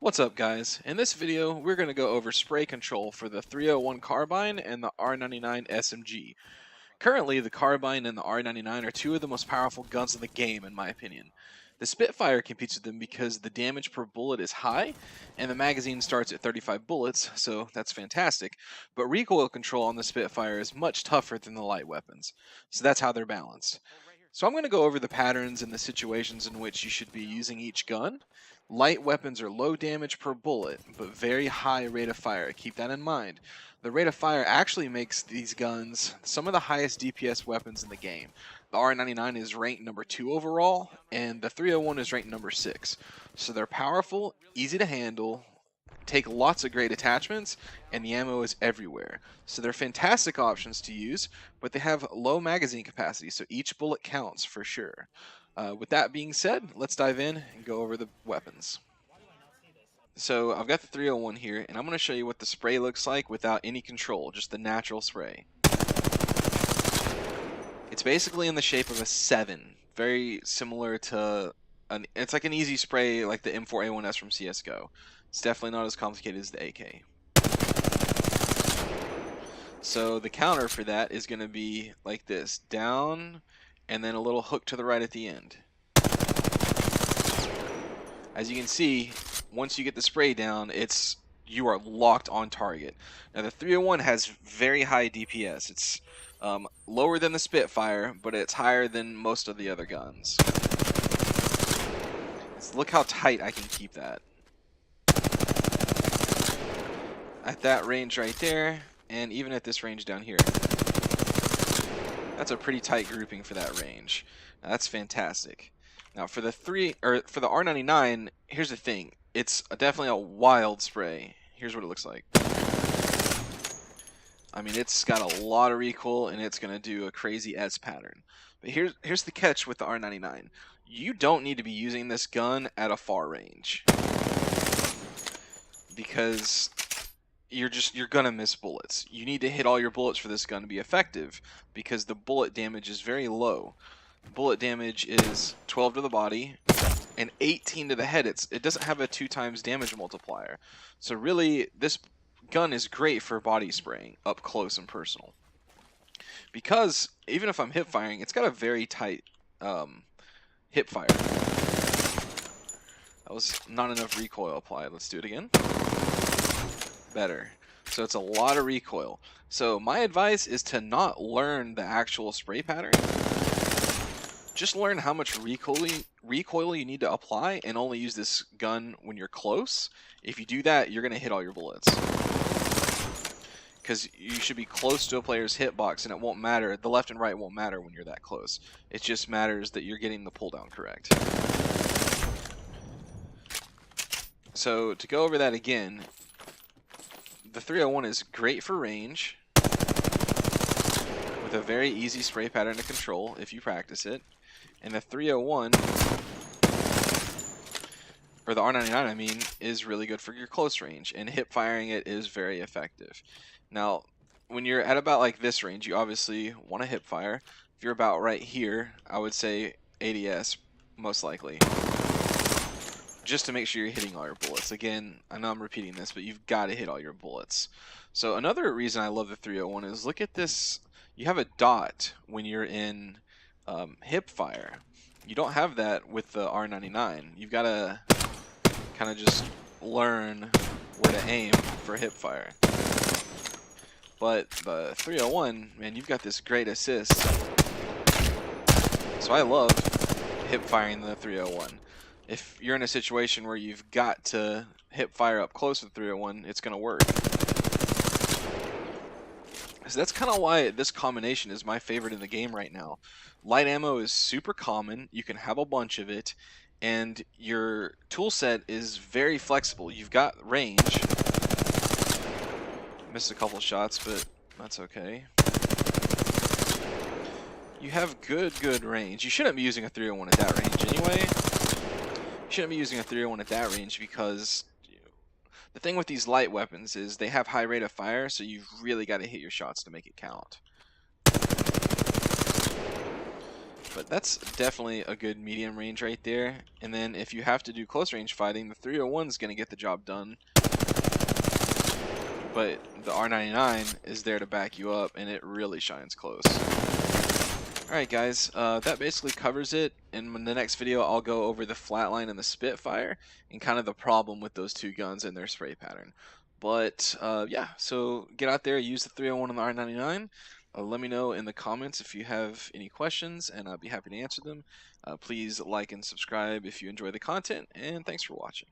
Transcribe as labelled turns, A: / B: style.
A: What's up, guys? In this video, we're going to go over spray control for the 301 carbine and the R-99 SMG. Currently, the carbine and the R-99 are two of the most powerful guns in the game, in my opinion. The Spitfire competes with them because the damage per bullet is high, and the magazine starts at 35 bullets, so that's fantastic. But recoil control on the Spitfire is much tougher than the light weapons, so that's how they're balanced. So I'm going to go over the patterns and the situations in which you should be using each gun. Light weapons are low damage per bullet, but very high rate of fire. Keep that in mind. The rate of fire actually makes these guns some of the highest DPS weapons in the game. The R-99 is ranked number 2 overall, and the 301 is ranked number 6. So they're powerful, easy to handle, take lots of great attachments, and the ammo is everywhere. So they're fantastic options to use, but they have low magazine capacity, so each bullet counts for sure. With that being said, let's dive in and go over the weapons. So I've got the 301 here, and I'm going to show you what the spray looks like without any control, just the natural spray. It's basically in the shape of a 7, very similar to, it's like an easy spray like the M4A1S from CSGO. It's definitely not as complicated as the AK. So the counter for that is going to be like this, down, and then a little hook to the right at the end. As you can see, once you get the spray down, you are locked on target. Now the 301 has very high DPS. It's lower than the Spitfire, but it's higher than most of the other guns. Look how tight I can keep that. At that range right there, and even at this range down here. That's a pretty tight grouping for that range. Now, that's fantastic. Now for the R-99, here's the thing. It's definitely a wild spray. Here's what it looks like. I mean, it's got a lot of recoil, and it's going to do a crazy S pattern. But here's the catch with the R-99. You don't need to be using this gun at a far range, because you're gonna miss bullets. You need to hit all your bullets for this gun to be effective, because the bullet damage is very low. Bullet damage is 12 to the body and 18 to the head. It doesn't have a 2 times damage multiplier. So really, this gun is great for body spraying up close and personal. Because even if I'm hip firing, it's got a very tight hip fire. That was not enough recoil applied. Let's do it again. Better. So it's a lot of recoil. So my advice is to not learn the actual spray pattern. Just learn how much recoil you need to apply, and only use this gun when you're close. If you do that, you're going to hit all your bullets. Because you should be close to a player's hitbox, and it won't matter. The left and right won't matter when you're that close. It just matters that you're getting the pull down correct. So to go over that again, the 301 is great for range, with a very easy spray pattern to control if you practice it. And the 301, or the R-99 I mean, is really good for your close range, and hip firing it is very effective. Now, when you're at about like this range, you obviously want to hip fire. If you're about right here, I would say ADS, most likely, just to make sure you're hitting all your bullets. Again, I know I'm repeating this, but you've got to hit all your bullets. So another reason I love the 301 is, look at this. You have a dot when you're in hip fire. You don't have that with the R-99. You've got to kind of just learn where to aim for hip fire. But the 301, man, you've got this great assist. So I love hip firing the 301. If you're in a situation where you've got to hip fire up close with 301, it's going to work. So that's kind of why this combination is my favorite in the game right now. Light ammo is super common. You can have a bunch of it, and your tool set is very flexible. You've got range. Missed a couple shots, but that's okay. You have good range. You shouldn't be using a 301 at that range anyway. You shouldn't be using a 301 at that range, because the thing with these light weapons is they have high rate of fire, so you've really got to hit your shots to make it count. But that's definitely a good medium range right there. And then if you have to do close range fighting, the 301 is going to get the job done. But the R-99 is there to back you up, and it really shines close. Alright guys, that basically covers it. In the next video, I'll go over the Flatline and the Spitfire, and kind of the problem with those two guns and their spray pattern. But yeah, so get out there, use the 301 and the R-99. Let me know in the comments if you have any questions, and I'll be happy to answer them. Please like and subscribe if you enjoy the content, and thanks for watching.